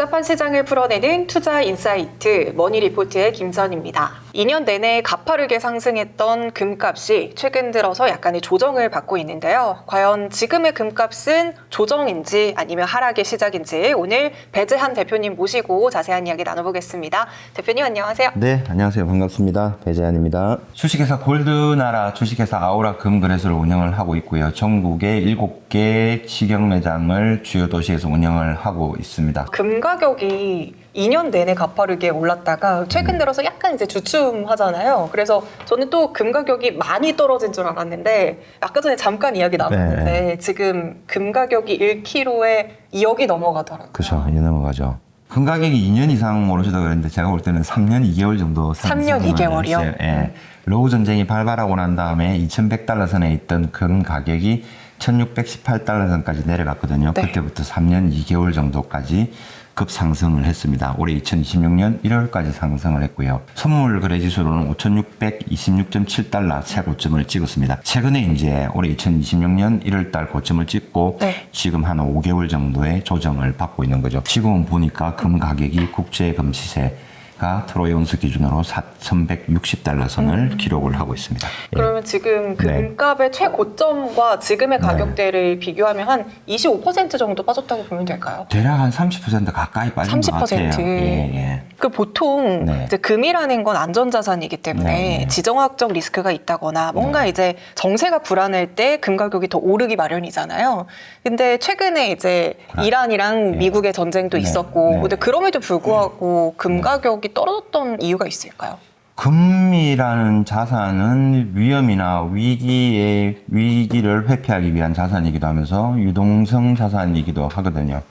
복잡한 시장을 풀어내는 투자 인사이트 머니리포트의 김선입니다. 2년 내내 가파르게 상승했던 금값이 최근 들어서 약간의 조정을 받고 있는데요. 과연 지금의 금값은 조정인지 아니면 하락의 시작인지 오늘 배재한 대표님 모시고 자세한 이야기 나눠보겠습니다. 대표님 안녕하세요. 네, 안녕하세요. 반갑습니다. 배재한입니다. 주식회사 골드나라 주식회사 아우라 금거래소를 운영을 하고 있고요. 전국에 7개 직영 매장을 주요 도시에서 운영을 하고 있습니다. 금 가격이 2년 내내 가파르게 올랐다가 최근 들어서 약간 이제 주춤하잖아요. 그래서 저는 또 금 가격이 많이 떨어진 줄 알았는데 아까 전에 잠깐 이야기 나눴는데 지금 금 가격이 1kg에 2억이 넘어가더라고요. 그렇죠. 이제 넘어가죠. 금 가격이 2년 이상 오르셔도 그랬는데 제가 볼 때는 3년 2개월 정도 3년 2개월이요? 예. 로우 전쟁이 발발하고 난 다음에 2100달러 선에 있던 금 가격이 1618달러 선까지 내려갔거든요. 네. 그때부터 3년 2개월 정도까지 급상승을 했습니다. 올해 2026년 1월까지 상승을 했고요. 선물 거래 지수로는 5626.7달러 최고점을 찍었습니다. 최근에 이제 올해 2026년 1월달 고점을 찍고 네. 지금 한 5개월 정도의 조정을 받고 있는 거죠. 지금은 보니까 금 가격이 국제 금 시세가 트로이 온스 기준으로 4,160달러 선을 기록을 하고 있습니다. 그러면 지금 금값의 최고점과 지금의 가격대를 비교하면 한 25% 정도 빠졌다고 보면 될까요? 대략 한 30% 가까이 빠진 것 같아요. 30%. 예. 그 보통 네. 이제 금이라는 건 안전자산이기 때문에 네. 지정학적 리스크가 있다거나 뭔가 이제 정세가 불안할 때 금 가격이 더 오르기 마련이잖아요. 근데 최근에 이제 이란이랑 미국의 전쟁도 네. 있었고, 네. 근데 그럼에도 불구하고 금 가격이 떨어졌던 이유가 있을까요? 금이라는 자산은 위험이나 위기를 회피하기 위한 자산이기도 하면서 유동성 자산이기도 하거든요.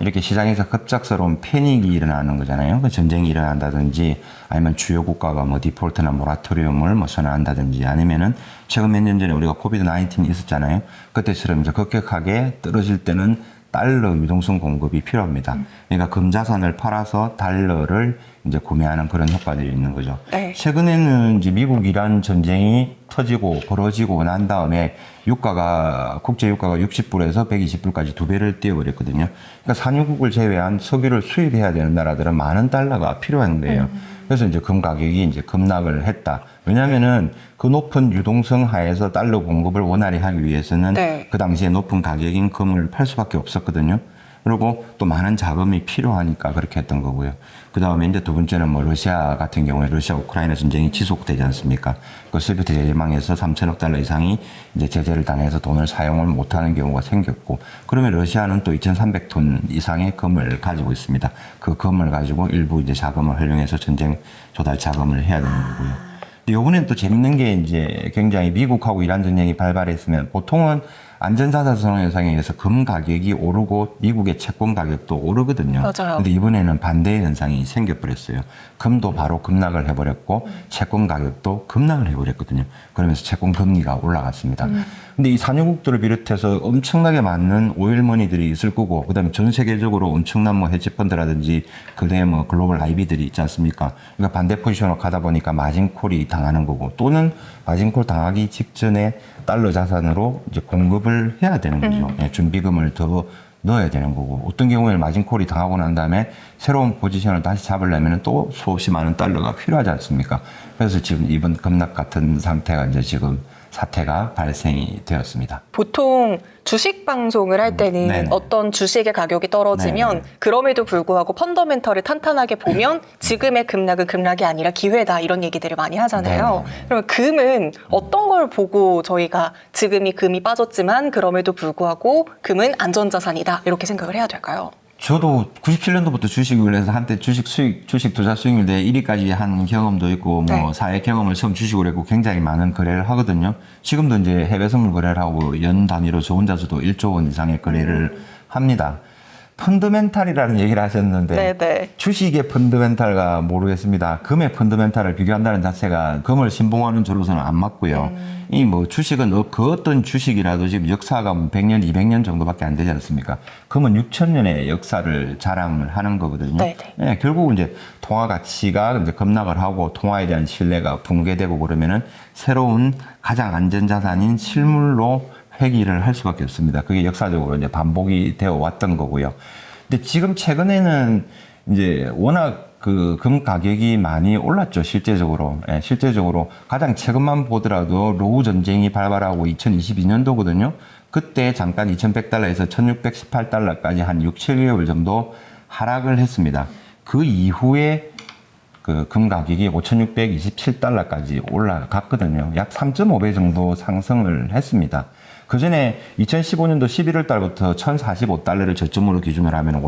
이렇게 시장에서 급작스러운 패닉이 일어나는 거잖아요. 그 전쟁이 일어난다든지 아니면 주요 국가가 뭐 디폴트나 모라토리움을 선언한다든지 아니면은 최근 몇 년 전에 우리가 코비드-19이 있었잖아요. 그때처럼 이제 급격하게 떨어질 때는 달러 유동성 공급이 필요합니다. 그러니까 금 자산을 팔아서 달러를 이제 구매하는 그런 효과들이 있는 거죠. 네. 최근에는 이제 미국 이란 전쟁이 터지고 벌어지고 난 다음에 국제 유가가 60불에서 120불까지 2배를 뛰어버렸거든요. 그러니까 산유국을 제외한 석유를 수입해야 되는 나라들은 많은 달러가 필요한 거예요. 그래서 이제 금 가격이 이제 급락을 했다. 왜냐면은 그 높은 유동성 하에서 달러 공급을 원활히 하기 위해서는 네. 그 당시에 높은 가격인 금을 팔 수밖에 없었거든요. 그리고 또 많은 자금이 필요하니까 그렇게 했던 거고요. 그 다음에 이제 두 번째는 뭐 러시아 같은 경우에 러시아 우크라이나 전쟁이 지속되지 않습니까? 그 스위프트 제재망에서 3천억 달러 이상이 이제 제재를 당해서 돈을 사용을 못하는 경우가 생겼고, 그러면 러시아는 또 2,300톤 이상의 금을 가지고 있습니다. 그 금을 가지고 일부 이제 자금을 활용해서 전쟁 조달 자금을 해야 되는 거고요. 이번엔 또 재밌는 게 이제 굉장히 미국하고 이란 전쟁이 발발했으면 보통은 안전자산 선호 현상에 의해서 금 가격이 오르고 미국의 채권 가격도 오르거든요. 맞아요. 근데 이번에는 반대의 현상이 생겨버렸어요. 금도 바로 급락을 해버렸고 채권 가격도 급락을 해버렸거든요. 그러면서 채권 금리가 올라갔습니다. 근데 이 산유국들을 비롯해서 엄청나게 많은 오일머니들이 있을 거고, 그다음에 전 세계적으로 엄청난 뭐 헤지펀드라든지 그다음에 뭐 글로벌 IB들이 있지 않습니까? 그러니까 반대 포지션으로 가다 보니까 마진콜이 당하는 거고, 또는 마진콜 당하기 직전에 달러 자산으로 이제 공급을 해야 되는 거죠. 예, 준비금을 더 넣어야 되는 거고, 어떤 경우에는 마진콜이 당하고 난 다음에 새로운 포지션을 다시 잡으려면 또 수없이 많은 달러가 필요하지 않습니까? 그래서 지금 이번 급락 같은 상태가 이제 지금 사태가 발생이 되었습니다. 보통 주식 방송을 할 때는 네네. 어떤 주식의 가격이 떨어지면 네네. 그럼에도 불구하고 펀더멘털을 탄탄하게 보면 지금의 급락은 급락이 아니라 기회다 이런 얘기들을 많이 하잖아요. 네네. 그러면 금은 어떤 걸 보고 저희가 지금이 금이 빠졌지만 그럼에도 불구하고 금은 안전자산이다 이렇게 생각을 해야 될까요? 저도 97년도부터 주식을 해서 한때 주식 투자 수익률 내 1위까지 한 경험도 있고, 뭐, 네. 사회 경험을 처음 주식으로 했고, 굉장히 많은 거래를 하거든요. 지금도 이제 해외 선물 거래를 하고, 연 단위로 저 혼자서도 1조 원 이상의 거래를 합니다. 펀더멘탈이라는 얘기를 하셨는데, 네네. 주식의 펀더멘탈과 모르겠습니다. 금의 펀더멘탈을 비교한다는 자체가 금을 신봉하는 저로서는 안 맞고요. 이 뭐 주식은 그 어떤 주식이라도 지금 역사가 100년, 200년 정도밖에 안 되지 않습니까? 금은 6,000년의 역사를 자랑을 하는 거거든요. 네네. 네, 결국은 이제 통화 가치가 이제 급락을 하고 통화에 대한 신뢰가 붕괴되고 그러면은 새로운 가장 안전 자산인 실물로 회귀를 할 수밖에 없습니다. 그게 역사적으로 이제 반복이 되어 왔던 거고요. 근데 지금 최근에는 이제 워낙 그 금 가격이 많이 올랐죠, 실제적으로. 예, 실제적으로 가장 최근만 보더라도 로우 전쟁이 발발하고 2022년도거든요. 그때 잠깐 2100달러에서 1618달러까지 한 6, 7개월 정도 하락을 했습니다. 그 이후에 그 금 가격이 5627달러까지 올라갔거든요. 약 3.5배 정도 상승을 했습니다. 그 전에 2015년도 11월 달부터 1045달러를 저점으로 기준으로 하면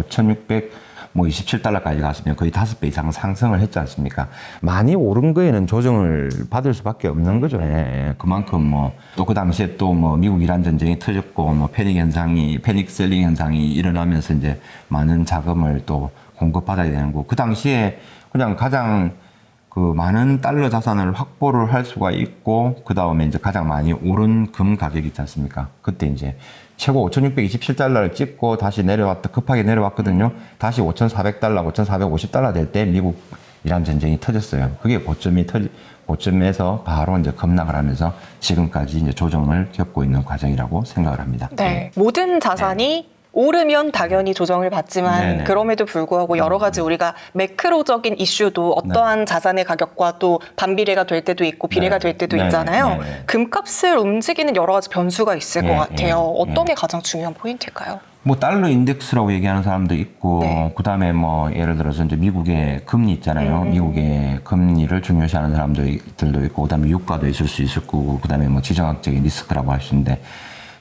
5627달러까지 갔으면 거의 5배 이상 상승을 했지 않습니까? 많이 오른 거에는 조정을 받을 수밖에 없는 거죠. 예, 그만큼 뭐 또 그 당시에 또 뭐 미국 이란 전쟁이 터졌고 뭐 패닉 셀링 현상이 일어나면서 이제 많은 자금을 또 공급받아야 되는 거고 그 당시에 그냥 가장 그 많은 달러 자산을 확보를 할 수가 있고 그 다음에 이제 가장 많이 오른 금 가격이 있지 않습니까? 그때 이제 최고 5,627달러를 찍고 다시 급하게 내려왔거든요. 다시 5,400달러, 5,450달러 될 때 미국 이란 전쟁이 터졌어요. 그게 고점에서 바로 이제 급락을 하면서 지금까지 이제 조정을 겪고 있는 과정이라고 생각을 합니다. 네. 모든 자산이 오르면 당연히 조정을 받지만 네네. 그럼에도 불구하고 여러 가지 우리가 매크로적인 이슈도 어떠한 자산의 가격과 또 반비례가 될 때도 있고 비례가 될 때도 네네. 있잖아요. 네네. 금값을 움직이는 여러 가지 변수가 있을 것 예, 같아요. 예, 어떤 예. 게 가장 중요한 포인트일까요? 뭐 달러 인덱스라고 얘기하는 사람도 있고 네. 그다음에 뭐 예를 들어서 이제 미국의 금리 있잖아요. 미국의 금리를 중요시하는 사람들도 있고 그다음에 유가도 있을 수 있을 거고 그다음에 뭐 지정학적인 리스크라고 할 수 있는데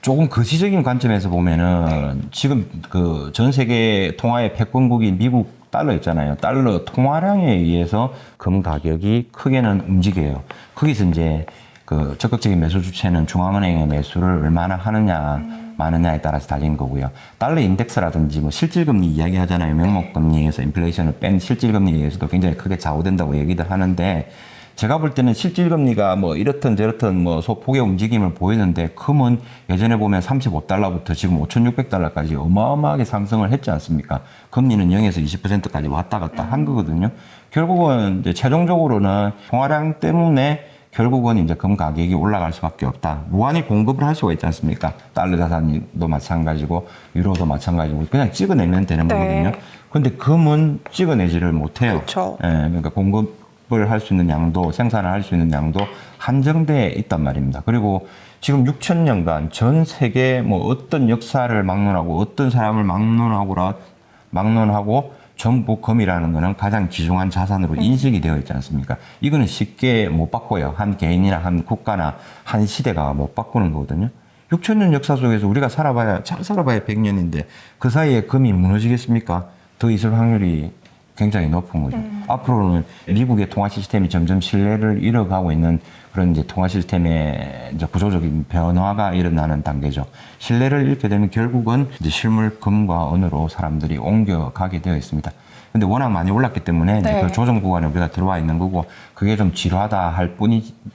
조금 거시적인 관점에서 보면은 지금 그 전 세계 통화의 패권국인 미국 달러 있잖아요. 달러 통화량에 의해서 금 가격이 크게는 움직여요. 거기서 이제 그 적극적인 매수 주체는 중앙은행의 매수를 얼마나 하느냐 마느냐에 따라서 달린 거고요. 달러 인덱스라든지 뭐 실질금리 이야기하잖아요. 명목금리에서 인플레이션을 뺀 실질금리에 의해서도 굉장히 크게 좌우된다고 얘기들 하는데 제가 볼 때는 실질금리가 뭐 이렇든 저렇든 뭐 소폭의 움직임을 보이는데 금은 예전에 보면 35달러부터 지금 5,600달러까지 어마어마하게 상승을 했지 않습니까? 금리는 0에서 20%까지 왔다 갔다 한 거거든요. 결국은 이제 최종적으로는 통화량 때문에 결국은 이제 금 가격이 올라갈 수밖에 없다. 무한히 공급을 할 수가 있지 않습니까? 달러 자산도 마찬가지고 유로도 마찬가지고 그냥 찍어내면 되는 네. 거거든요. 근데 금은 찍어내지를 못해요. 그렇죠. 예, 그러니까 공급을 할 수 있는 양도, 생산을 할 수 있는 양도 한정돼 있단 말입니다. 그리고 지금 6,000년간 전 세계 뭐 어떤 역사를 막론하고 어떤 사람을 막론하고 전부 금이라는 거는 가장 귀중한 자산으로 인식이 되어 있지 않습니까? 이거는 쉽게 못 바꿔요. 한 개인이나 한 국가나 한 시대가 못 바꾸는 거거든요. 6,000년 역사 속에서 우리가 잘 살아봐야 100년인데 그 사이에 금이 무너지겠습니까? 더 있을 확률이 굉장히 높은 거죠. 앞으로는 미국의 통화 시스템이 점점 신뢰를 잃어가고 있는 그런 이제 통화 시스템의 이제 구조적인 변화가 일어나는 단계죠. 신뢰를 잃게 되면 결국은 이제 실물 금과 은으로 사람들이 옮겨가게 되어 있습니다. 근데 워낙 많이 올랐기 때문에 이제 네. 그 조정 구간에 우리가 들어와 있는 거고 그게 좀 지루하다 할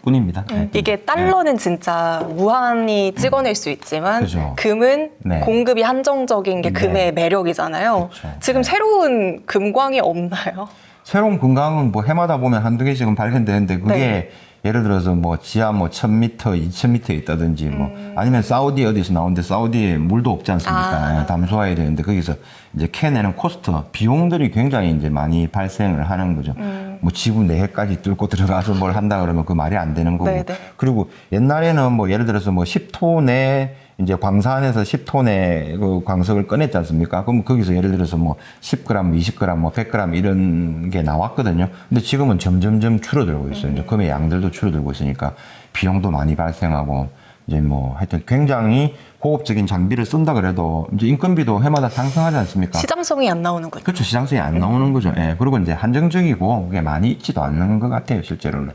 뿐입니다. 네. 이게 달러는 진짜 무한히 찍어낼 수 있지만 그죠. 금은 네. 공급이 한정적인 게 네. 금의 매력이잖아요. 그렇죠. 지금 네. 새로운 금광이 없나요? 새로운 금강은 뭐 해마다 보면 한두 개씩은 발견되는데 그게 네. 예를 들어서 뭐 지하 뭐 1000m, 2000m 있다든지 뭐 아니면 사우디 어디서 나오는데 사우디에 물도 없지 않습니까? 담수화해야 되는데 거기서 이제 캐내는 코스트, 비용들이 굉장히 이제 많이 발생을 하는 거죠. 뭐 지구 내해까지 뚫고 들어가서 뭘 한다 그러면 그 말이 안 되는 거고. 네네. 그리고 옛날에는 뭐 예를 들어서 뭐 10톤 내 이제 광산에서 10톤의 그 광석을 꺼냈지 않습니까? 그럼 거기서 예를 들어서 뭐 10g, 20g, 뭐 100g 이런 게 나왔거든요. 근데 지금은 점점점 줄어들고 있어요. 이제 금의 양들도 줄어들고 있으니까 비용도 많이 발생하고 이제 뭐 하여튼 굉장히 고급적인 장비를 쓴다 그래도 이제 인건비도 해마다 상승하지 않습니까? 시장성이 안 나오는군요. 그렇죠. 시장성이 안 나오는 거죠. 예. 그리고 이제 한정적이고 그게 많이 있지도 않는 것 같아요, 실제로는.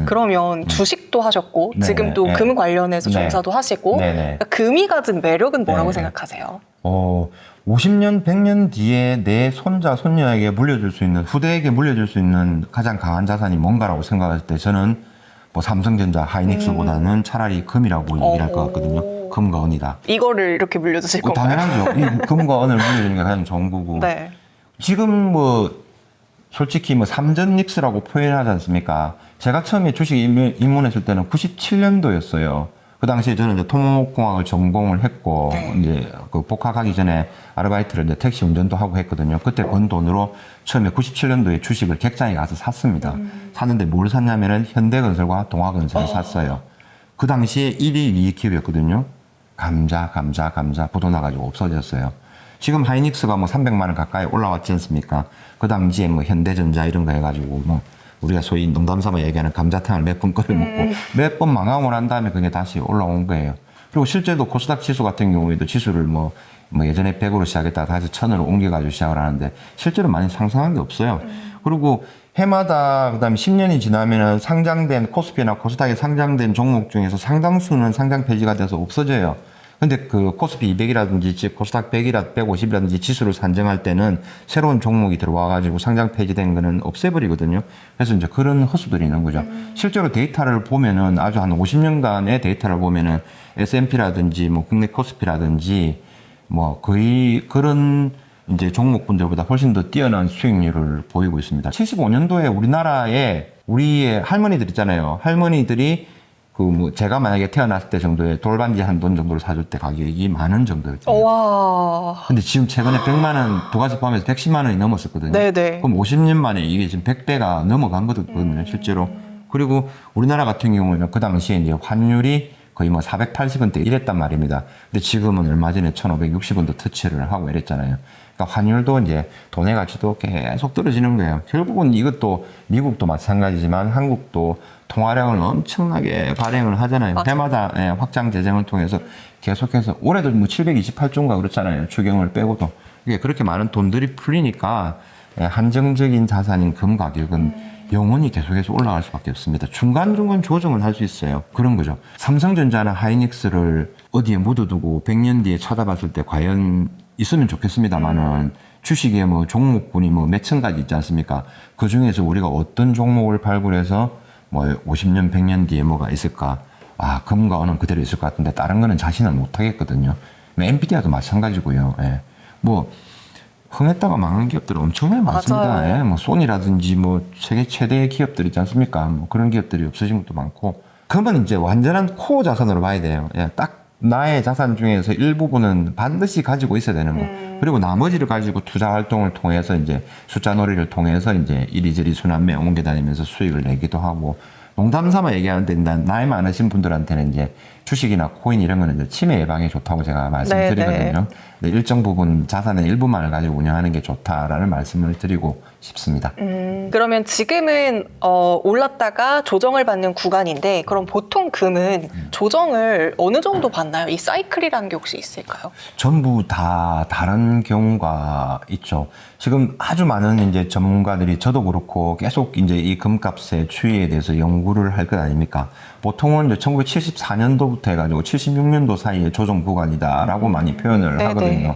그러면 주식도 하셨고 네, 지금 또 네. 금 관련해서 네. 종사도 하시고 네, 네. 그러니까 금이 가진 매력은 뭐라고 네. 생각하세요? 50년, 100년 뒤에 내 손자, 손녀에게 물려줄 수 있는, 후대에게 물려줄 수 있는 가장 강한 자산이 뭔가라고 생각할 때 저는 뭐 삼성전자, 하이닉스보다는 차라리 금이라고 얘기를 할 것 같거든요. 금과 은이다. 이거를 이렇게 물려주실 건가요? 당연하죠. 이 금과 은을 물려주는 게 가장 좋은 거고. 네. 지금 뭐 솔직히 뭐 삼전닉스라고 표현하지 않습니까? 제가 처음에 주식 입문했을 때는 97년도였어요. 그 당시에 저는 이제 토목공학을 전공을 했고, 네. 이제 그 복학하기 전에 아르바이트를 이제 택시 운전도 하고 했거든요. 그때 번 돈으로 처음에 97년도에 주식을 객장에 가서 샀습니다. 샀는데 뭘 샀냐면은 현대건설과 동아건설을 샀어요. 그 당시에 1위 이익 기업이었거든요. 감자 부도 나가지고 없어졌어요. 지금 하이닉스가 뭐 300만 원 가까이 올라왔지 않습니까? 그 당시에 뭐 현대전자 이런 거 해가지고 뭐 우리가 소위 농담삼아 얘기하는 감자탕을 몇 번 끓여 먹고 몇 번 망하고 난 다음에 그게 다시 올라온 거예요. 그리고 실제로 코스닥 지수 같은 경우에도 지수를 뭐 예전에 100으로 시작했다가 다시 1000으로 옮겨가지고 시작을 하는데 실제로 많이 상승한 게 없어요. 그리고 해마다 그다음에 10년이 지나면은 상장된 코스피나 코스닥에 상장된 종목 중에서 상당수는 상장 폐지가 돼서 없어져요. 근데 그 코스피 200이라든지 코스닥 100이라 150이라든지 지수를 산정할 때는 새로운 종목이 들어와가지고 상장 폐지된 거는 없애버리거든요. 그래서 이제 그런 헛수들이 있는 거죠. 실제로 데이터를 보면은 아주 한 50년간의 데이터를 보면은 S&P라든지 뭐 국내 코스피라든지 뭐 거의 그런 이제 종목분들보다 훨씬 더 뛰어난 수익률을 보이고 있습니다. 75년도에 우리나라에 우리의 할머니들 있잖아요. 할머니들이 그 뭐 제가 만약에 태어났을 때 정도의 돌반지 한 돈 정도를 사줄 때 가격이 10,000원 정도였거든요. 와. 근데 지금 최근에 100만 원 부가세 포함해서 110만 원이 넘었었거든요. 네네. 그럼 50년 만에 이게 지금 100배가 넘어간 거거든요, 실제로. 그리고 우리나라 같은 경우에는 그 당시에 이제 환율이 거의 뭐 480원대 이랬단 말입니다. 근데 지금은 얼마 전에 1,560원도 터치를 하고 이랬잖아요. 그러니까 환율도 이제 돈의 가치도 계속 떨어지는 거예요. 결국은 이것도 미국도 마찬가지지만 한국도 통화량을 엄청나게 발행을 하잖아요. 맞아요. 해마다 확장 재정을 통해서 계속해서 올해도 뭐 728조인가 그렇잖아요. 추경을 빼고도. 이게 그렇게 많은 돈들이 풀리니까 한정적인 자산인 금 가격은 영원히 계속해서 올라갈 수밖에 없습니다. 중간중간 조정을 할 수 있어요. 그런 거죠. 삼성전자나 하이닉스를 어디에 묻어두고 100년 뒤에 쳐다봤을 때 과연 있으면 좋겠습니다만은 주식에 뭐 종목군이 뭐 몇천 가지 있지 않습니까? 그 중에서 우리가 어떤 종목을 발굴해서 뭐 50년, 100년 뒤에 뭐가 있을까? 아, 금과 은은 그대로 있을 것 같은데 다른 거는 자신은 못 하겠거든요. 엔비디아도 마찬가지고요. 예. 뭐 흥했다가 망한 기업들은 엄청나게 많습니다. 맞아요. 예. 뭐 소니라든지 뭐 세계 최대의 기업들 있지 않습니까? 뭐 그런 기업들이 없어진 것도 많고. 그러면 이제 완전한 코어 자산으로 봐야 돼요. 예. 딱 나의 자산 중에서 일부분은 반드시 가지고 있어야 되는 거. 그리고 나머지를 가지고 투자 활동을 통해서 이제 숫자 놀이를 통해서 이제 이리저리 순환매 옮겨 다니면서 수익을 내기도 하고, 농담 삼아 얘기하는데 나이 많으신 분들한테는 이제 주식이나 코인 이런 거는 이제 치매 예방에 좋다고 제가 말씀드리거든요. 근데 일정 부분 자산의 일부만을 가지고 운영하는 게 좋다라는 말씀을 드리고 싶습니다. 그러면 지금은 올랐다가 조정을 받는 구간인데 그럼 보통 금은 조정을 어느 정도 받나요? 이 사이클이라는 게 혹시 있을까요? 전부 다 다른 경우가 있죠. 지금 아주 많은 이제 전문가들이 저도 그렇고 계속 이제 이 금값의 추이에 대해서 연구를 할 것 아닙니까? 보통은 이제 1974년도부터 해가지고 76년도 사이에 조정 구간이다라고 많이 표현을 네네. 하거든요.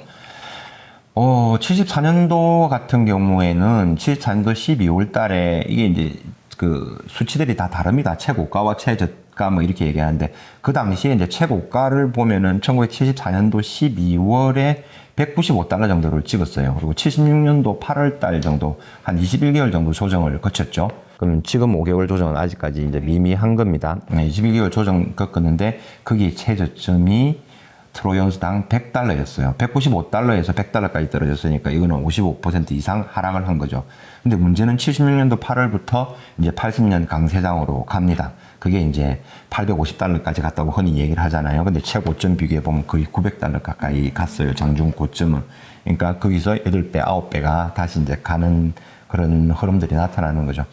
74년도 같은 경우에는 74년도 12월 달에 이게 이제 그 수치들이 다 다릅니다. 최고가와 최저가 뭐 이렇게 얘기하는데 그 당시에 이제 최고가를 보면은 1974년도 12월에 195달러 정도를 찍었어요. 그리고 76년도 8월 달 정도 한 21개월 정도 조정을 거쳤죠. 그럼 지금 5개월 조정은 아직까지 이제 미미한 겁니다. 21개월 조정 겪었는데 거기 최저점이 트로이언스당 100달러였어요. 195달러에서 100달러까지 떨어졌으니까 이거는 55% 이상 하락을 한 거죠. 근데 문제는 76년도 8월부터 이제 80년 강세장으로 갑니다. 그게 이제 850달러까지 갔다고 흔히 얘기를 하잖아요. 근데 최고점 비교해 보면 거의 900달러 가까이 갔어요. 장중 고점은. 그러니까 거기서 8배, 9배가 다시 이제 가는 그런 흐름들이 나타나는 거죠.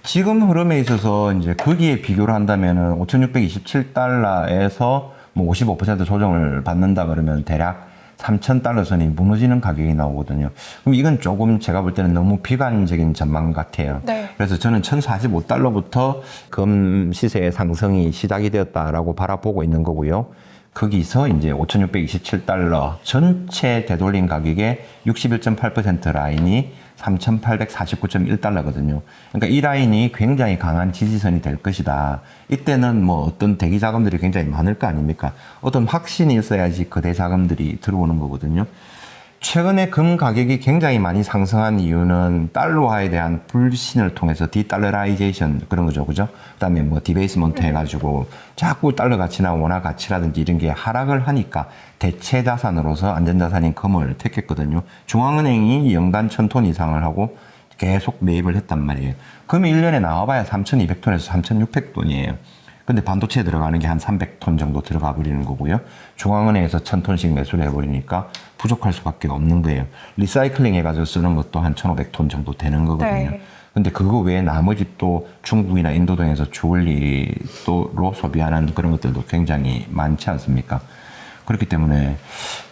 지금 흐름에 있어서 이제 거기에 비교를 한다면은 5,627달러에서 뭐 55% 조정을 받는다 그러면 대략 3,000달러 선이 무너지는 가격이 나오거든요. 그럼 이건 조금 제가 볼 때는 너무 비관적인 전망 같아요. 네. 그래서 저는 1,045달러부터 금 시세의 상승이 시작이 되었다라고 바라보고 있는 거고요. 거기서 이제 5,627달러 전체 되돌림 가격의 61.8% 라인이 3,849.1달러거든요. 그러니까 이 라인이 굉장히 강한 지지선이 될 것이다. 이때는 뭐 어떤 대기 자금들이 굉장히 많을 거 아닙니까? 어떤 확신이 있어야지 거대 자금들이 들어오는 거거든요. 최근에 금 가격이 굉장히 많이 상승한 이유는 달러화에 대한 불신을 통해서 디달러라이제이션 그런 거죠, 그죠? 그다음에 뭐 디베이스먼트 해가지고 자꾸 달러 가치나 원화 가치라든지 이런 게 하락을 하니까 대체 자산으로서 안전자산인 금을 택했거든요. 중앙은행이 연간 1,000톤 이상을 하고 계속 매입을 했단 말이에요. 금이 1년에 나와봐야 3,200톤에서 3,600톤이에요. 근데 반도체에 들어가는 게 한 300톤 정도 들어가 버리는 거고요. 중앙은행에서 1,000톤씩 매수를 해버리니까 부족할 수밖에 없는 거예요. 리사이클링 해가지고 쓰는 것도 한 1,500톤 정도 되는 거거든요. 네. 근데 그거 외에 나머지 또 중국이나 인도 등에서 주얼리로 소비하는 그런 것들도 굉장히 많지 않습니까? 그렇기 때문에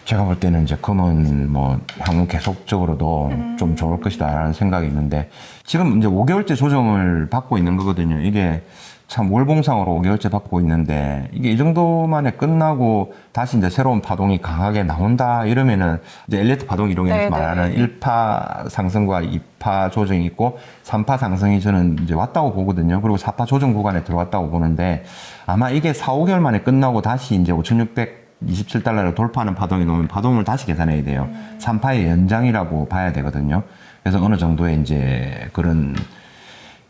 제가 볼 때는 이제 금은 뭐 향후 계속적으로도 좀 좋을 것이다라는 생각이 있는데 지금 이제 5개월째 조정을 받고 있는 거거든요. 이게 참 월봉상으로 5개월째 받고 있는데 이게 이 정도만에 끝나고 다시 이제 새로운 파동이 강하게 나온다 이러면은 이제 엘리트 파동 이론에서 네네. 말하는 1파 상승과 2파 조정이 있고 3파 상승이 저는 이제 왔다고 보거든요. 그리고 4파 조정 구간에 들어왔다고 보는데 아마 이게 4, 5개월 만에 끝나고 다시 이제 5,627달러를 돌파하는 파동이 나오면 파동을 다시 계산해야 돼요. 3파의 연장이라고 봐야 되거든요. 그래서 어느 정도의 이제 그런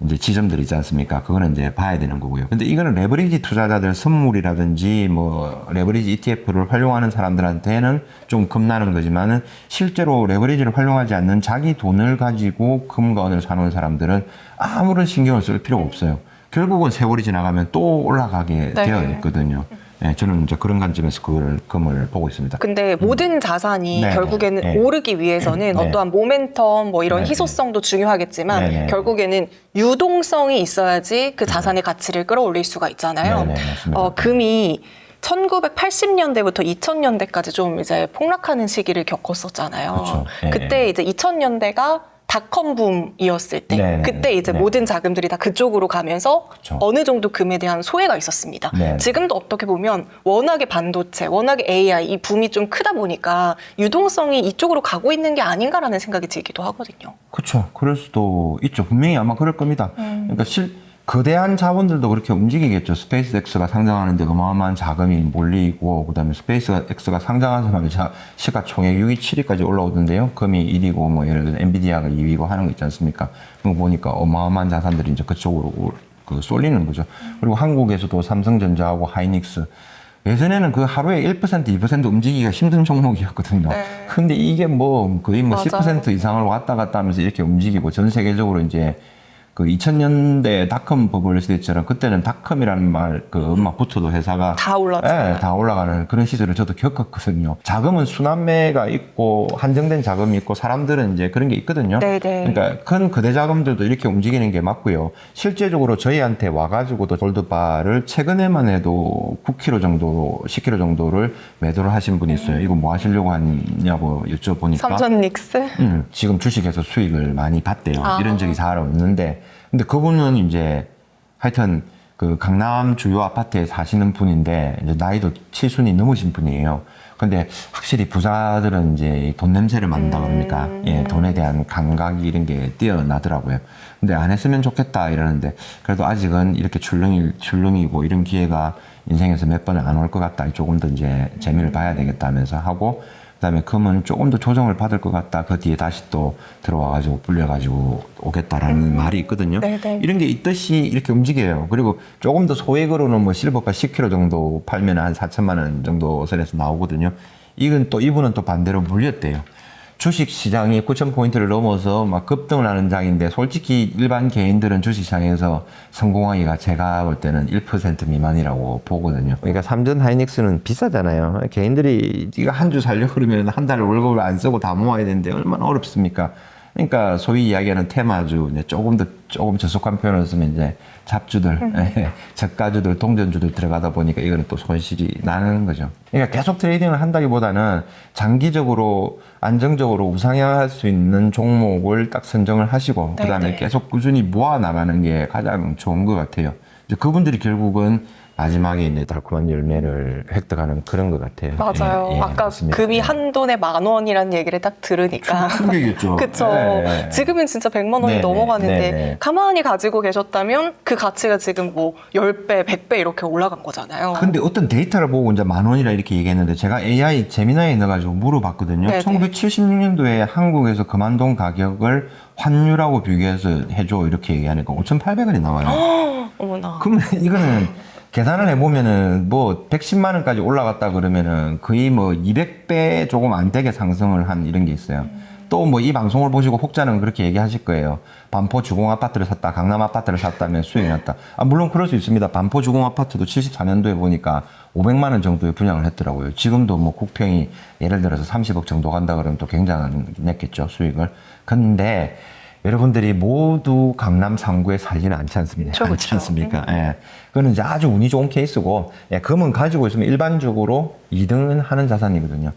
이제 지점들이 있지 않습니까? 그거는 이제 봐야 되는 거고요. 근데 이거는 레버리지 투자자들 선물이라든지 뭐 레버리지 ETF를 활용하는 사람들한테는 좀 겁나는 거지만은 실제로 레버리지를 활용하지 않는 자기 돈을 가지고 금과 은을 사놓은 사람들은 아무런 신경을 쓸 필요가 없어요. 결국은 세월이 지나가면 또 올라가게 네. 되어 있거든요. 네, 저는 이제 그런 관점에서 그걸 금을 보고 있습니다. 근데 모든 자산이 네, 결국에는 네. 오르기 위해서는 네. 어떠한 모멘텀 뭐 이런 네, 희소성도 중요하겠지만 네, 네. 결국에는 유동성이 있어야지 그 자산의 가치를 끌어올릴 수가 있잖아요. 네, 네, 맞습니다. 금이 1980년대부터 2000년대까지 좀 이제 폭락하는 시기를 겪었었잖아요. 그렇죠. 네, 그때 이제 2000년대가 닷컴 붐이었을 때 네, 네, 그때 이제 네. 모든 자금들이 다 그쪽으로 가면서 그렇죠. 어느 정도 금에 대한 소외가 있었습니다. 네. 지금도 어떻게 보면 워낙에 반도체, 워낙에 AI 이 붐이 좀 크다 보니까 유동성이 이쪽으로 가고 있는 게 아닌가라는 생각이 들기도 하거든요. 그렇죠. 그럴 수도 있죠. 분명히 아마 그럴 겁니다. 그러니까 거대한 자본들도 그렇게 움직이겠죠. 스페이스X가 상장하는데 어마어마한 자금이 몰리고, 그다음에 스페이스X가 상장하자마자 시가총액 6위, 7위까지 올라오던데요. 금이 1위고, 뭐 예를 들어 엔비디아가 2위고 하는 거 있지 않습니까? 그거 보니까 어마어마한 자산들이 이제 그쪽으로 쏠리는 거죠. 그리고 한국에서도 삼성전자하고 하이닉스. 예전에는 그 하루에 1%, 2% 움직이기가 힘든 종목이었거든요. 네. 근데 이게 뭐 거의 뭐 맞아요. 10% 이상을 왔다 갔다 하면서 이렇게 움직이고 전 세계적으로 이제 그 2000년대 닷컴 버블 시대처럼 그때는 닷컴이라는 말 그 음악부터도 회사가 다 올랐잖아요. 예, 다 올라가는 그런 시절을 저도 겪었거든요. 자금은 순환매가 있고 한정된 자금이 있고 사람들은 이제 그런 게 있거든요. 네네. 그러니까 큰 거대 자금들도 이렇게 움직이는 게 맞고요. 실제적으로 저희한테 와가지고도 골드바를 최근에만 해도 9kg 정도, 10kg 정도를 매도를 하신 분이 있어요. 이거 뭐 하시려고 하냐고 여쭤보니까 삼전 닉스? 지금 주식에서 수익을 많이 봤대요. 아. 이런 적이 잘 없는데. 근데 그분은 이제 하여튼 그 강남 주요 아파트에 사시는 분인데 이제 나이도 70이 넘으신 분이에요. 근데 확실히 부자들은 이제 돈 냄새를 맡는다 그럽니까? 예, 돈에 대한 감각이 이런 게 뛰어나더라고요. 근데 안 했으면 좋겠다 이러는데 그래도 아직은 이렇게 출렁이고 이런 기회가 인생에서 몇 번은 안 올 것 같다. 조금 더 이제 재미를 봐야 되겠다 하면서 하고 그다음에 금은 조금 더 조정을 받을 것 같다. 그 뒤에 다시 또 들어와가지고 불려가지고 오겠다라는 말이 있거든요. 네네. 이런 게 있듯이 이렇게 움직여요. 그리고 조금 더 소액으로는 뭐 실버가 10kg 정도 팔면 한 4천만 원 정도 선에서 나오거든요. 이분은 또 반대로 물렸대요. 주식 시장이 9,000포인트를 넘어서 막 급등을 하는 장인데 솔직히 일반 개인들은 주식 시장에서 성공하기가 제가 볼 때는 1% 미만이라고 보거든요. 그러니까 삼전 하이닉스는 비싸잖아요. 개인들이 네가 한 주 살려고 그러면 한 달 월급을 안 쓰고 다 모아야 되는데 얼마나 어렵습니까? 그러니까 소위 이야기하는 테마주, 이제 조금 저속한 표현을 쓰면 이제 잡주들, 저가주들, 동전주들 들어가다 보니까 이거는 또 손실이 나는 거죠. 그러니까 계속 트레이딩을 한다기보다는 장기적으로 안정적으로 우상향할 수 있는 종목을 딱 선정을 하시고 네네. 그다음에 계속 꾸준히 모아 나가는 게 가장 좋은 것 같아요. 이제 그분들이 결국은 마지막에 이제 달콤한 열매를 획득하는 그런 것 같아요. 맞아요. 예, 예, 아까 맞습니다. 금이 예. 한 돈에 10,000원이라는 얘기를 딱 들으니까. 충격이었죠. 그쵸. 예, 예. 지금은 진짜 100만 원이 네네, 넘어가는데 네네. 가만히 가지고 계셨다면 그 가치가 지금 뭐 10배, 100배 이렇게 올라간 거잖아요. 근데 어떤 데이터를 보고 이제 10,000원이라 이렇게 얘기했는데 제가 AI 제미나이에 넣어가지고 물어봤거든요. 네네. 1976년도에 한국에서 금한동 가격을 환율하고 비교해서 해줘 이렇게 얘기하니까 5,800원이 나와요. 어머나. 그러면 이거는 계산을 해보면은 뭐 110만 원까지 올라갔다 그러면은 거의 뭐 200배 조금 안 되게 상승을 한 이런 게 있어요. 또 뭐 이 방송을 보시고 혹자는 그렇게 얘기하실 거예요. 반포 주공 아파트를 샀다, 강남 아파트를 샀다면 수익이 났다. 아, 물론 그럴 수 있습니다. 반포 주공 아파트도 74년도에 보니까 500만 원 정도에 분양을 했더라고요. 지금도 뭐 국평이 예를 들어서 30억 정도 간다 그러면 또 굉장했겠죠, 수익을. 근데 여러분들이 모두 강남 3구에 살지는 않지 않습니까? 그쵸, 않지 그쵸. 않습니까? 예. 그거는 이제 아주 운이 좋은 케이스고, 예, 금은 가지고 있으면 일반적으로 2등은 하는 자산이거든요.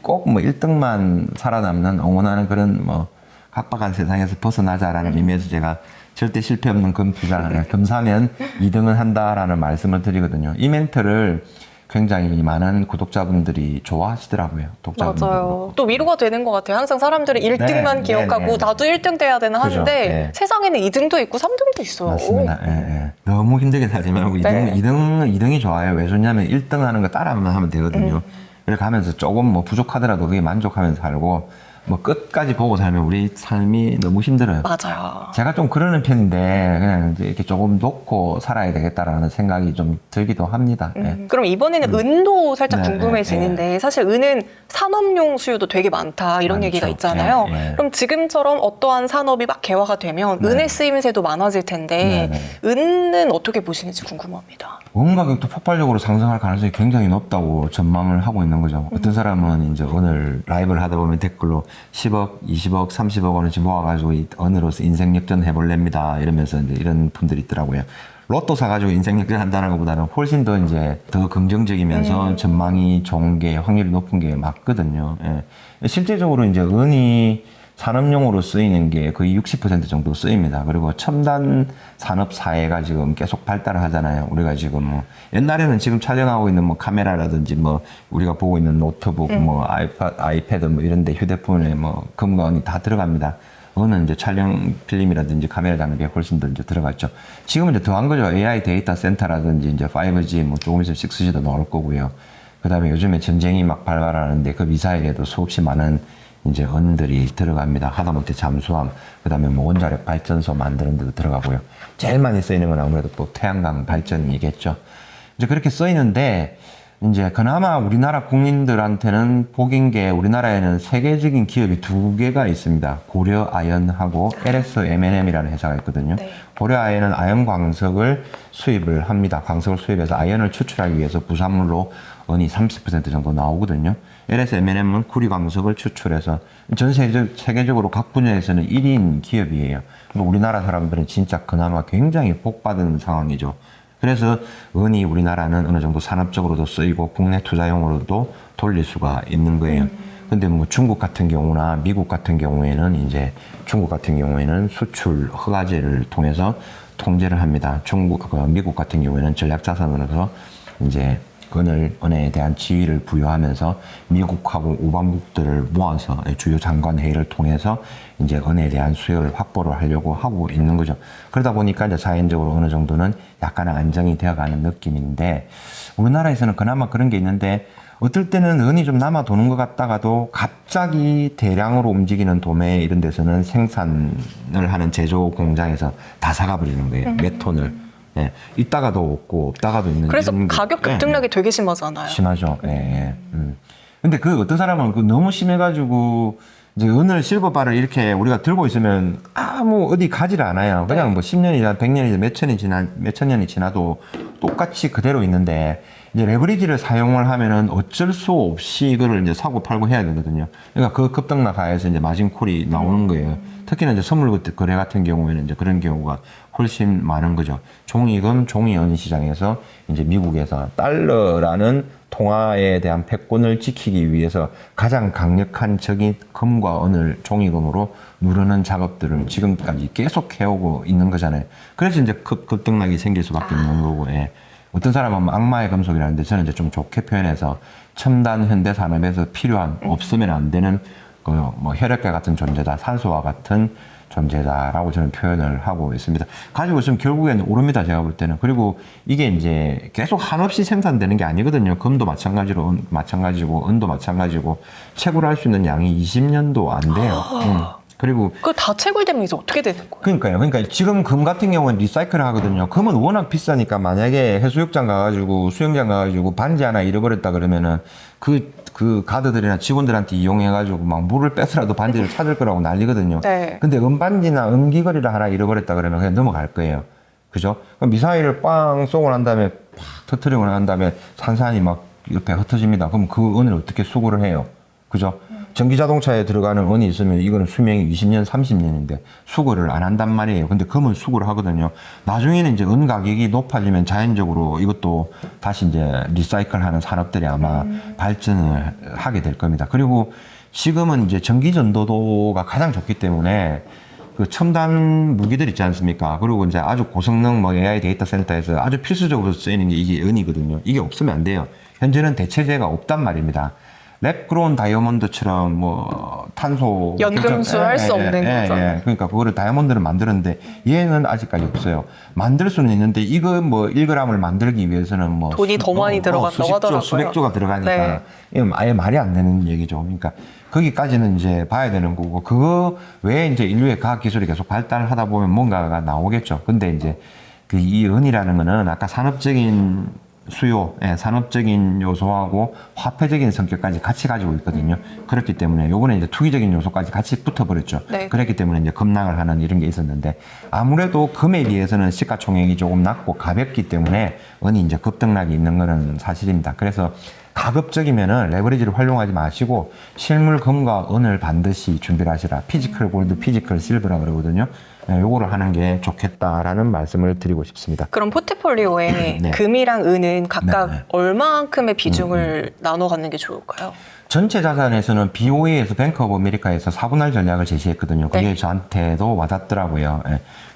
꼭 뭐 1등만 살아남는 응원하는 그런 뭐 각박한 세상에서 벗어나자라는 의미에서 제가 절대 실패 없는 금 투자를 금사면 2등은 한다라는 말씀을 드리거든요. 이 멘트를 굉장히 많은 구독자분들이 좋아하시더라고요. 독자분들. 맞아요. 또 위로가 되는 것 같아요. 항상 사람들이 1등만 네, 기억하고 네, 네. 나도 1등 돼야 되나 그죠, 하는데 네. 세상에는 2등도 있고 3등도 있어요. 맞습니다. 예, 예. 너무 힘들게 살지 말고 네. 2등이 좋아요. 왜 좋냐면 1등 하는 거 따라만 하면 되거든요. 이렇게 하면서 조금 뭐 부족하더라도 그게 만족하면서 살고 뭐 끝까지 보고 살면 우리 삶이 너무 힘들어요. 맞아요. 제가 좀 그러는 편인데 그냥 이제 이렇게 조금 놓고 살아야 되겠다라는 생각이 좀 들기도 합니다. 예. 그럼 이번에는 은도 살짝 네, 궁금해지는데 사실 은은 산업용 수요도 되게 많다 이런 많죠. 얘기가 있잖아요. 예, 예. 그럼 지금처럼 어떠한 산업이 막 개화가 되면 네. 은의 쓰임새도 많아질 텐데 네, 은은 어떻게 보시는지 궁금합니다. 원 가격도 폭발적으로 상승할 가능성이 굉장히 높다고 전망을 하고 있는 거죠. 어떤 사람은 이제 오늘 라이브를 하다 보면 댓글로 10억, 20억, 30억 원어치 모아가지고 이 언으로서 인생 역전 해볼랍니다. 이러면서 이제 이런 분들이 있더라고요. 로또 사가지고 인생 역전 한다는 것보다는 훨씬 더 이제 더 긍정적이면서 전망이 좋은 게 확률이 높은 게 맞거든요. 예. 실제적으로 이제 은이 산업용으로 쓰이는 게 거의 60% 정도 쓰입니다. 그리고 첨단 산업 사회가 지금 계속 발달을 하잖아요. 우리가 지금 뭐 옛날에는 지금 촬영하고 있는 뭐 카메라라든지 뭐 우리가 보고 있는 노트북, 뭐 아이패드 뭐 이런데 휴대폰에 뭐 금과 은이 다 들어갑니다. 은은 이제 촬영 필름이라든지 카메라 장비에 훨씬 더 이제 들어갔죠. 지금은 이제 더한 거죠. AI 데이터 센터라든지 이제 5G 뭐 조금 있으면 6G도 나올 거고요. 그 다음에 요즘에 전쟁이 막 발발하는데 그 미사일에도 수없이 많은 이제 은들이 들어갑니다. 하다못해 잠수함, 그 다음에 뭐 원자력 발전소 만드는 데도 들어가고요. 제일 많이 쓰이는 건 아무래도 또 태양광 발전이겠죠. 이제 그렇게 쓰이는데, 이제 그나마 우리나라 국민들한테는 복인 게 우리나라에는 세계적인 기업이 2개가 있습니다. 고려 아연하고 LS M&M이라는 회사가 있거든요. 네. 고려 아연은 아연 광석을 수입을 합니다. 광석을 수입해서 아연을 추출하기 위해서 부산물로 은이 30% 정도 나오거든요. LS M&M은 구리 광석을 추출해서 전 세계적으로 각 분야에서는 1인 기업이에요. 그러니까 우리나라 사람들은 진짜 그나마 굉장히 복받은 상황이죠. 그래서 은이 우리나라는 어느 정도 산업적으로도 쓰이고 국내 투자용으로도 돌릴 수가 있는 거예요. 근데 뭐 중국 같은 경우나 미국 같은 경우에는 이제 중국 같은 경우에는 수출 허가제를 통해서 통제를 합니다. 미국 같은 경우에는 전략자산으로서 이제 은에 대한 지위를 부여하면서 미국하고 우방국들을 모아서 주요 장관 회의를 통해서 이제 은에 대한 수요를 확보를 하려고 하고 있는 거죠. 그러다 보니까 이제 자연적으로 어느 정도는 약간은 안정이 되어가는 느낌인데 우리나라에서는 그나마 그런 게 있는데 어떨 때는 은이 좀 남아 도는 것 같다가도 갑자기 대량으로 움직이는 도매 이런 데서는 생산을 하는 제조 공장에서 다 사가버리는 거예요. 몇 톤을. 예, 있다가도 없고 없다가도 있는. 그래서 이런 가격 급등락이 되게 심하잖아요. 심하죠. 예, 예. 근데 그 어떤 사람은 그 너무 심해가지고 이제 은을 실버바를 이렇게 우리가 들고 있으면 아무 어디 가지를 않아요. 그냥 뭐 10년이나 100년이나 몇천 년이 지나도 똑같이 그대로 있는데 이제 레버리지를 사용을 하면은 어쩔 수 없이 이거를 이제 사고 팔고 해야 되거든요. 그러니까 그 급등락 하에서 이제 마진콜이 나오는 거예요. 특히나 이제 선물 거래 같은 경우에는 이제 그런 경우가 훨씬 많은 거죠. 종이금, 종이은 시장에서 이제 미국에서 달러라는 통화에 대한 패권을 지키기 위해서 가장 강력한 적인 금과 은을 종이금으로 누르는 작업들을 지금까지 계속 해오고 있는 거잖아요. 그래서 이제 급등락이 생길 수밖에 없는 거고, 예. 어떤 사람은 악마의 금속이라는데 저는 이제 좀 좋게 표현해서 첨단 현대 산업에서 필요한 없으면 안 되는 그 뭐 혈액과 같은 존재다, 산소와 같은 존재다라고 저는 표현을 하고 있습니다. 가지고 있으면 결국에는 오릅니다, 제가 볼 때는. 그리고 이게 이제 계속 한없이 생산되는 게 아니거든요. 금도 마찬가지고 은도 마찬가지고 채굴할 수 있는 양이 20년도 안 돼요. 그리고 그거 다 채굴되면 이제 어떻게 되는 거예요? 그러니까요. 그러니까 지금 금 같은 경우는 리사이클을 하거든요. 금은 워낙 비싸니까 만약에 해수욕장 가가지고 수영장 가가지고 반지 하나 잃어버렸다 그러면은 그 가드들이나 직원들한테 이용해가지고 막 물을 빼서라도 반지를 찾을 거라고 난리거든요. 네. 근데 은반지나 은귀걸이를 하나 잃어버렸다 그러면 그냥 넘어갈 거예요. 그죠? 그럼 미사일을 빵 쏘고 난 다음에 팍 터트리고 난 다음에 산산이 막 옆에 흩어집니다. 그럼 그 은을 어떻게 수거를 해요? 그죠? 전기 자동차에 들어가는 은이 있으면 이거는 수명이 20년, 30년인데 수거를 안 한단 말이에요. 근데 금은 수거를 하거든요. 나중에는 이제 은 가격이 높아지면 자연적으로 이것도 다시 이제 리사이클 하는 산업들이 아마 발전을 하게 될 겁니다. 그리고 지금은 이제 전기 전도도가 가장 좋기 때문에 그 첨단 무기들 있지 않습니까? 그리고 이제 아주 고성능 뭐 AI 데이터 센터에서 아주 필수적으로 쓰이는 게 이게 은이거든요. 이게 없으면 안 돼요. 현재는 대체제가 없단 말입니다. 랩그로운 다이아몬드처럼 뭐 탄소 연금술 할 수 없는 거죠. 그러니까 그거를 다이아몬드를 만드는데 얘는 아직까지 없어요. 만들 수는 있는데 이거 뭐 1g을 만들기 위해서는 뭐 돈이 더 많이 들어간다고 하더라고요. 수백조가 들어가니까 네. 이건 아예 말이 안 되는 얘기죠. 그러니까 거기까지는 이제 봐야 되는 거고 그거 외에 이제 인류의 과학 기술이 계속 발달하다 보면 뭔가가 나오겠죠. 근데 이제 그 이 은이라는 거는 아까 산업적인 수요, 산업적인 요소하고 화폐적인 성격까지 같이 가지고 있거든요. 그렇기 때문에 요번에 이제 투기적인 요소까지 같이 붙어버렸죠. 네. 그렇기 때문에 이제 급락을 하는 이런 게 있었는데 아무래도 금에 비해서는 시가총액이 조금 낮고 가볍기 때문에 은이 이제 급등락이 있는 거는 사실입니다. 그래서 가급적이면은 레버리지를 활용하지 마시고 실물 금과 은을 반드시 준비를 하시라. 피지컬 골드, 피지컬 실버라 그러거든요. 요거를 하는 게 좋겠다라는 말씀을 드리고 싶습니다. 그럼 포트폴리오에 네. 금이랑 은은 각각 네. 얼마만큼의 비중을 나눠 갖는 게 좋을까요? 전체 자산에서는 BOE에서 뱅크 오브 아메리카에서 4분할 전략을 제시했거든요. 그게 네. 저한테도 와닿더라고요.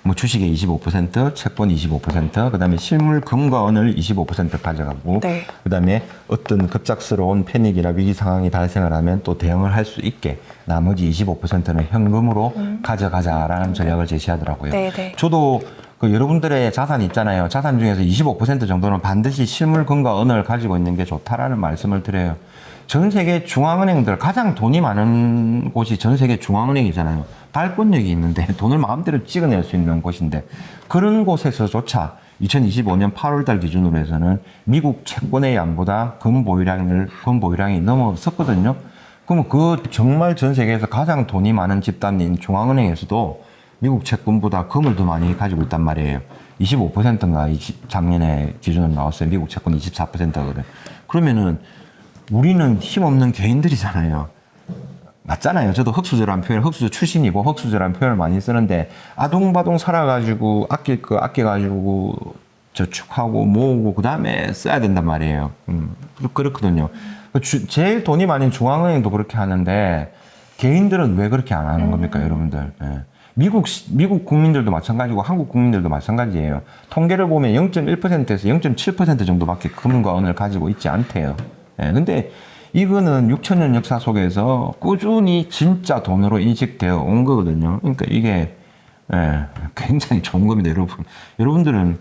뭐 주식의 25%, 채권 25%, 그다음에 실물 금과 은을 25% 가져가고, 네. 그다음에 어떤 급작스러운 패닉이나 위기 상황이 발생을 하면 또 대응을 할 수 있게 나머지 25%는 현금으로 가져가자라는 전략을 제시하더라고요. 네, 네. 저도 그 여러분들의 자산 있잖아요. 자산 중에서 25% 정도는 반드시 실물 금과 은을 가지고 있는 게 좋다라는 말씀을 드려요. 전 세계 중앙은행들 가장 돈이 많은 곳이 전 세계 중앙은행이잖아요. 발권력이 있는데 돈을 마음대로 찍어낼 수 있는 곳인데 그런 곳에서조차 2025년 8월달 기준으로 해서는 미국 채권의 양보다 금 보유량이 넘어섰거든요. 그러면 그 정말 전 세계에서 가장 돈이 많은 집단인 중앙은행에서도 미국 채권보다 금을 더 많이 가지고 있단 말이에요. 25%인가 작년에 기준으로 나왔어요. 미국 채권 24%거든. 그러면은 우리는 힘없는 개인들이잖아요. 맞잖아요. 저도 흑수저라는 표현, 흑수저 출신이고 흑수저라는 표현을 많이 쓰는데 아동바동 살아가지고 아낄 거 아껴가지고 저축하고 모으고 그 다음에 써야 된단 말이에요. 그렇거든요. 제일 돈이 많은 중앙은행도 그렇게 하는데 개인들은 왜 그렇게 안 하는 겁니까, 여러분들? 예. 미국 국민들도 마찬가지고 한국 국민들도 마찬가지예요. 통계를 보면 0.1%에서 0.7% 정도밖에 금과 은을 가지고 있지 않대요. 예, 근데 이거는 6,000년 역사 속에서 꾸준히 진짜 돈으로 인식되어 온 거거든요. 그러니까 이게 굉장히 좋은 겁니다, 여러분. 여러분들은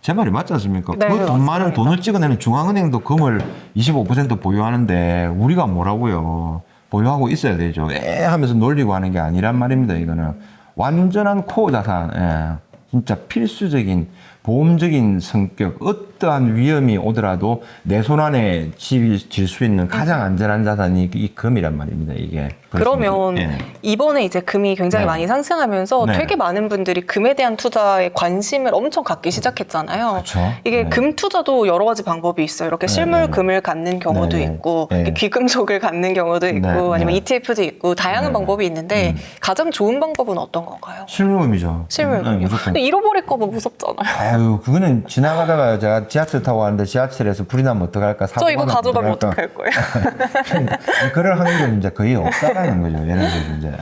제 말이 맞지 않습니까? 네, 그 돈 많은 맞습니다. 돈을 찍어내는 중앙은행도 금을 25% 보유하는데 우리가 뭐라고요? 보유하고 있어야 되죠. 하면서 놀리고 하는 게 아니란 말입니다. 이거는 완전한 코어 자산, 진짜 필수적인 보험적인 성격, 어떠한 위험이 오더라도 내 손 안에 질 수 있는 가장 안전한 자산이 이 금이란 말입니다, 이게. 그러면 예. 이번에 이제 금이 굉장히 네. 많이 상승하면서 네. 되게 많은 분들이 금에 대한 투자에 관심을 엄청 갖기 시작했잖아요. 그렇죠. 이게 네. 금 투자도 여러 가지 방법이 있어요. 이렇게 네, 실물 네. 금을 갖는 경우도 네, 있고 네. 이렇게 귀금속을 갖는 경우도 있고 네, 아니면 네. ETF도 있고 다양한 네. 방법이 있는데 가장 좋은 방법은 어떤 건가요? 실물금이죠. 실물금요. 무조건. 근데 잃어버릴까 봐 무섭잖아요. 아유, 그거는 지나가다가 제가 지하철 타고 왔는데 지하철에서 불이 나면 어떡할까? 저 이거 나면 가져가면 어떡할까? 어떡할 거예요? 그럴 확률이 이제 거의 없다라는 거죠. 예를 들어서 이제.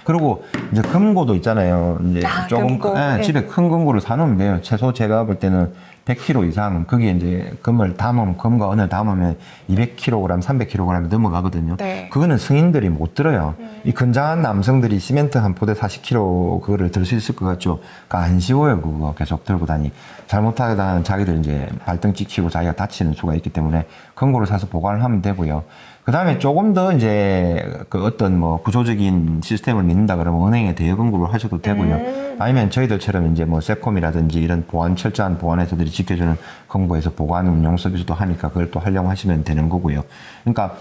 그리고 이제 금고도 있잖아요. 이제 아, 조금 금고. 집에 큰 금고를 사놓으면 돼요. 최소 제가 볼 때는 100kg 이상 거기에 이제 금을 담으면 금과 은을 담으면 200kg, 300kg 넘어가거든요. 네. 그거는 승인들이 못 들어요. 이 건장한 남성들이 시멘트 한 포대 40kg 그거를 들 수 있을 것 같죠. 그러니까 안 쉬워요. 그거 계속 들고 다니. 잘못하다 자기들 이제 발등 찍히고 자기가 다치는 수가 있기 때문에 금고를 사서 보관을 하면 되고요. 그 다음에 조금 더 이제 그 어떤 뭐 구조적인 시스템을 믿는다 그러면 은행에 대여금고를 하셔도 되고요. 아니면 저희들처럼 이제 뭐 세콤이라든지 이런 철저한 보안 회사들이 지켜주는 금고에서 보관 운용 서비스도 하니까 그걸 또 활용하시면 되는 거고요. 그러니까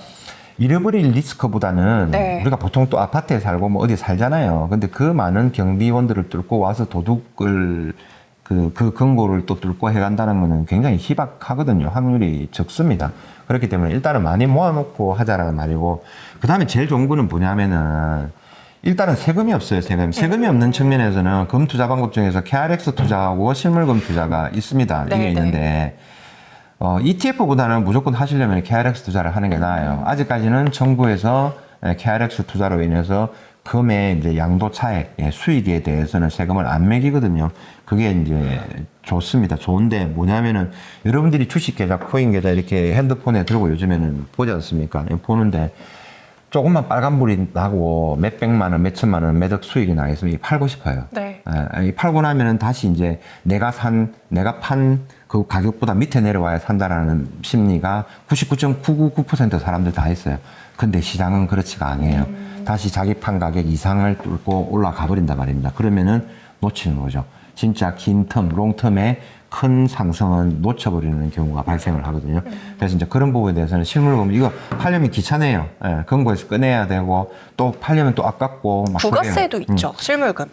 잃어버릴 리스크보다는 네. 우리가 보통 또 아파트에 살고 뭐 어디 살잖아요. 근데 그 많은 경비원들을 뚫고 와서 도둑을 그 금고를 또 뚫고 해간다는 거는 굉장히 희박하거든요. 확률이 적습니다. 그렇기 때문에 일단은 많이 모아놓고 하자라는 말이고, 그 다음에 제일 좋은 거는 뭐냐면은 일단은 세금이 없어요. 세금이 없는 측면에서는 금 투자 방법 중에서 KRX 투자하고 실물금 투자가 있습니다. 네, 이게 있는데 ETF보다는 무조건 하시려면 KRX 투자를 하는 게 나아요. 아직까지는 정부에서 KRX 투자로 인해서 금의 이제 양도 차액, 수익에 대해서는 세금을 안 매기거든요. 그게 이제 좋습니다. 좋은데 뭐냐면은 여러분들이 주식 계좌, 코인 계좌 이렇게 핸드폰에 들고 요즘에는 보지 않습니까? 보는데 조금만 빨간불이 나고 몇백만 원, 몇천만 원 매덕 수익이 나 있으면 팔고 싶어요. 네. 팔고 나면은 다시 이제 내가 판 그 가격보다 밑에 내려와야 산다라는 심리가 99.999% 사람들 다 있어요. 근데 시장은 그렇지가 않아요. 다시 자기 판 가격 이상을 뚫고 올라가 버린단 말입니다. 그러면은 놓치는 거죠. 진짜 긴 텀, 롱텀에 큰 상승은 놓쳐버리는 경우가 발생을 하거든요. 그래서 이제 그런 부분에 대해서는 실물금, 이거 팔려면 귀찮아요. 금고에서 꺼내야 되고, 또 팔려면 또 아깝고, 막. 부가세도 있죠, 실물금이.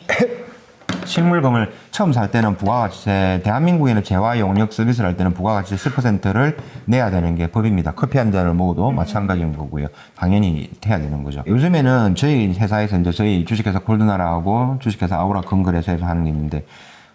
실물금을 처음 살 때는 부가가치세, 대한민국에는 재화 용역 서비스를 할 때는 부가가치세 10%를 내야 되는 게 법입니다. 커피 한 잔을 먹어도 마찬가지인 거고요. 당연히 해야 되는 거죠. 요즘에는 저희 회사에서 이제 저희 주식회사 골드나라하고 주식회사 아우라 금거래소에서 하는 게 있는데,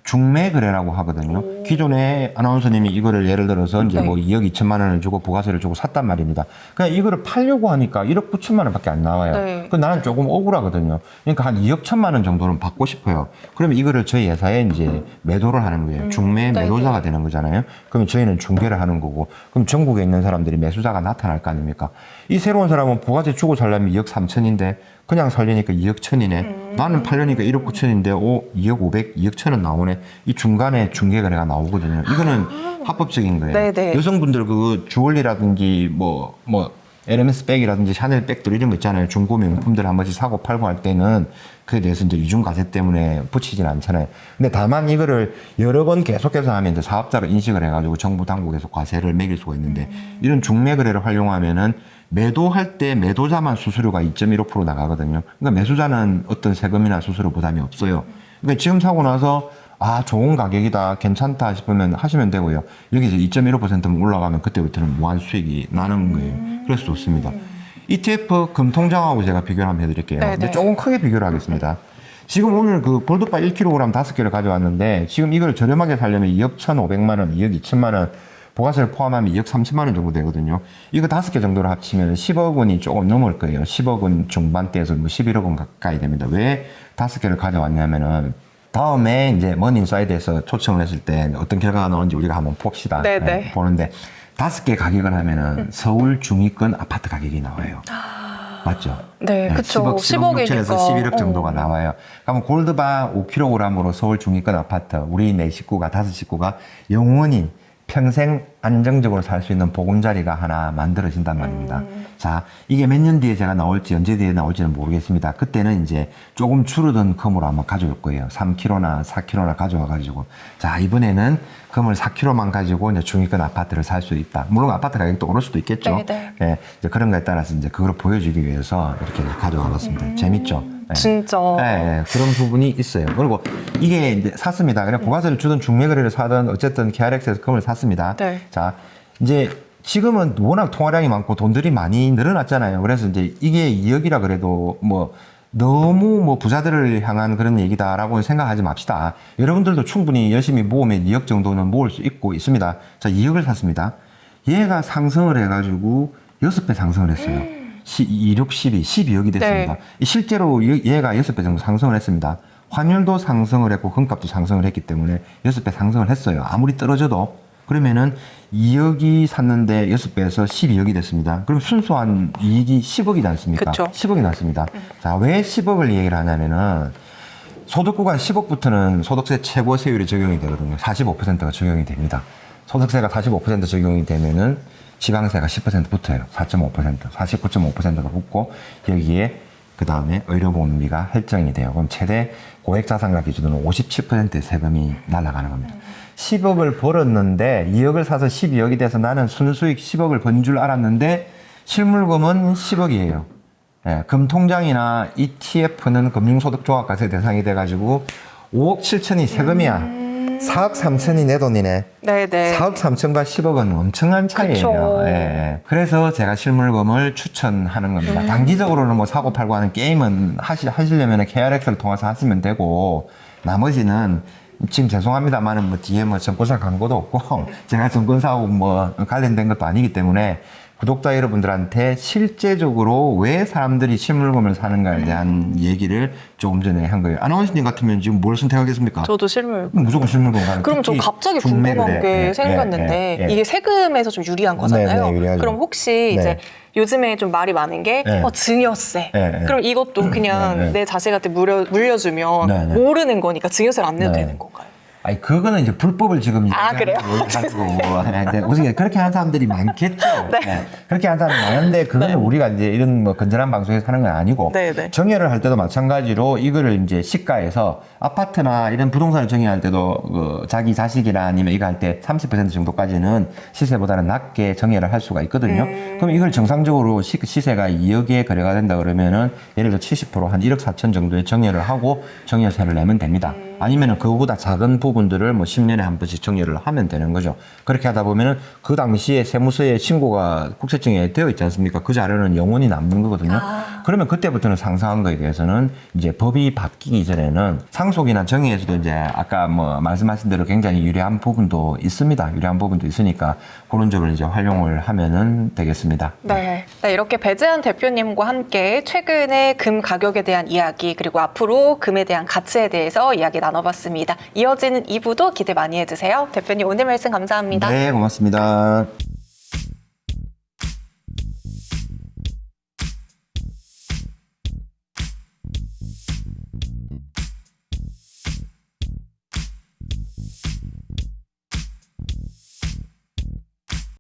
중매거래라고 하거든요. 기존에 아나운서님이 이거를 예를 들어서 이제 뭐 2억 2천만 원을 주고 부가세를 주고 샀단 말입니다. 그냥 이거를 팔려고 하니까 1억 9천만 원밖에 안 나와요. 네. 그 나는 조금 억울하거든요. 그러니까 한 2억 1천만 원 정도는 받고 싶어요. 그러면 이거를 저희 회사에 이제 매도를 하는 거예요. 중매 매도자가 되는 거잖아요. 그러면 저희는 중개를 하는 거고, 그럼 전국에 있는 사람들이 매수자가 나타날 거 아닙니까? 이 새로운 사람은 부가세 주고 살려면 2억 3천인데 그냥 살려니까 2억 1천이네. 나는 팔려니까 1억 9천인데 2억 500, 2억 1천은 나오네. 이 중간에 중개거래가 나오거든요. 이거는 합법적인 거예요. 네네. 여성분들 그 주얼리라든지 뭐 에르메스 백이라든지 샤넬 백들 이런 거 있잖아요. 중고 명품들 한 번씩 사고 팔고 할 때는 그에 대해서 이제 이중과세 때문에 붙이진 않잖아요. 근데 다만 이거를 여러 번 계속해서 하면 이제 사업자로 인식을 해가지고 정부 당국에서 과세를 매길 수가 있는데 이런 중매거래를 활용하면은 매도할 때 매도자만 수수료가 2.15% 나가거든요. 그러니까 매수자는 어떤 세금이나 수수료 부담이 없어요. 그러니까 지금 사고 나서 좋은 가격이다, 괜찮다 싶으면 하시면 되고요. 여기서 2.15%만 올라가면 그때부터는 무한 수익이 나는 거예요. 그래서 좋습니다. ETF 금통장하고 제가 비교를 한번 해드릴게요. 근데 조금 크게 비교를 하겠습니다. 지금 오늘 그 골드바 1kg 5개를 가져왔는데 지금 이걸 저렴하게 살려면 2억 1,500만 원, 2억 2천만 원, 부가세를 포함하면 2억 3천만 원 정도 되거든요. 이거 5개 정도로 합치면 10억 원이 조금 넘을 거예요. 10억 원 중반대에서 뭐 11억 원 가까이 됩니다. 왜 5개를 가져왔냐면은 다음에 이제 머니인사이드에서 초청을 했을 때 어떤 결과가 나오는지 우리가 한번 봅시다. 네, 보는데 5개 가격을 하면은 서울 중위권 아파트 가격이 나와요. 맞죠? 네, 그렇죠. 10억 6천에서 11억 정도가 나와요. 그러면 골드바 5kg으로 서울 중위권 아파트 우리 4식구가 5식구가 영원히 평생 안정적으로 살 수 있는 보금자리가 하나 만들어진단 말입니다. 자, 이게 몇 년 뒤에 제가 나올지, 언제 뒤에 나올지는 모르겠습니다. 그때는 이제 조금 줄어든 금으로 아마 가져올 거예요. 3kg나 4kg나 가져와가지고. 자, 이번에는 금을 4kg만 가지고 이제 중위권 아파트를 살 수 있다. 물론 아파트 가격도 오를 수도 있겠죠. 네, 이제 그런 거에 따라서 이제 그걸 보여주기 위해서 이렇게 가져와 봤습니다. 재밌죠? 네. 진짜. 네, 그런 부분이 있어요. 그리고 이게 이제 샀습니다. 그냥 부가세를 주든 중매거래를 사든 어쨌든 KRX에서 금을 샀습니다. 네. 자, 이제 지금은 워낙 통화량이 많고 돈들이 많이 늘어났잖아요. 그래서 이제 이게 2억이라 그래도 뭐 너무 뭐 부자들을 향한 그런 얘기다라고 생각하지 맙시다. 여러분들도 충분히 열심히 모으면 2억 정도는 모을 수 있고 있습니다. 자, 2억을 샀습니다. 얘가 상승을 해가지고 6배 상승을 했어요. 16, 12, 12억이 됐습니다. 네. 실제로 얘가 6배 정도 상승을 했습니다. 환율도 상승을 했고 금값도 상승을 했기 때문에 6배 상승을 했어요. 아무리 떨어져도. 그러면은 2억이 샀는데 6배에서 12억이 됐습니다. 그럼 순수한 이익이 10억이지 않습니까? 그쵸. 10억이 났습니다. 자, 왜 10억을 얘기를 하냐면은 소득 구간 10억부터는 소득세 최고 세율이 적용이 되거든요. 45%가 적용이 됩니다. 소득세가 45% 적용이 되면은 지방세가 10% 붙어요. 4.5%, 49.5%가 붙고 여기에 그 다음에 의료보험비가 할증이 돼요. 그럼 최대 고액자산가 기준으로 57%의 세금이 날아가는 겁니다. 10억을 벌었는데 2억을 사서 12억이 돼서 나는 순수익 10억을 번 줄 알았는데 실물금은 10억이에요. 예, 금통장이나 ETF는 금융소득종합과세 대상이 돼가지고 5억 7천이 세금이야. 4억 3천이 내 돈이네. 네네. 4억 3천과 10억은 엄청난 차이예요. 그쵸. 예, 예. 그래서 제가 실물금을 추천하는 겁니다. 단기적으로는 뭐 사고 팔고 하는 게임은 하시려면 KRX를 통해서 하시면 되고, 나머지는 지금 죄송합니다만은 뭐 뒤에 뭐 증권사 광고도 없고 제가 증권사하고 뭐 관련된 것도 아니기 때문에 구독자 여러분들한테 실제적으로 왜 사람들이 실물금을 사는가에 대한 얘기를 조금 전에 한 거예요. 아나운서님 같으면 지금 뭘 선택하겠습니까? 저도 실물. 무조건 실물금 가는. 그럼 저 갑자기 궁금한 게 생겼는데 이게 세금에서 좀 유리한 거잖아요. 네, 유리하죠. 그럼 혹시 네. 이제 요즘에 좀 말이 많은 게 네. 증여세. 네. 그럼 이것도 그냥 네. 내 자식한테 물려주면 네. 모르는 거니까 증여세를 안 내도 네. 되는 건가요? 아니 그거는 이제 불법을 지금 그래요? 우선 그렇게 하는 사람들이 많겠죠. 네. 네. 그렇게 하는 사람이 많은데 그거는 우리가 이제 이런 뭐 건전한 방송에서 하는 건 아니고 네, 네. 정여를 할 때도 마찬가지로 이거를 이제 시가에서 아파트나 이런 부동산을 정의할 때도 그 자기 자식이나 아니면 이거 할 때 30% 정도까지는 시세보다는 낮게 정여를 할 수가 있거든요. 그럼 이걸 정상적으로 시세가 2억에 거래가 된다 그러면은 예를 들어 70%한 1억 4천 정도의 정여를 하고 정여세를 내면 됩니다. 아니면은 그거보다 작은 부분들을 뭐 10년에 한 번씩 정리를 하면 되는 거죠. 그렇게 하다 보면은 그 당시에 세무서에 신고가 국세청에 되어 있지 않습니까? 그 자료는 영원히 남는 거거든요. 그러면 그때부터는 상상한 거에 대해서는 이제 법이 바뀌기 전에는 상속이나 정의에서도 이제 아까 뭐 말씀하신 대로 굉장히 유리한 부분도 있습니다. 유리한 부분도 있으니까 그런 점을 이제 활용을 하면은 되겠습니다. 네. 네, 이렇게 배재한 대표님과 함께 최근의 금 가격에 대한 이야기 그리고 앞으로 금에 대한 가치에 대해서 이야기 나눠봤습니다. 이어지는 2부도 기대 많이 해주세요. 대표님 오늘 말씀 감사합니다. 네, 고맙습니다.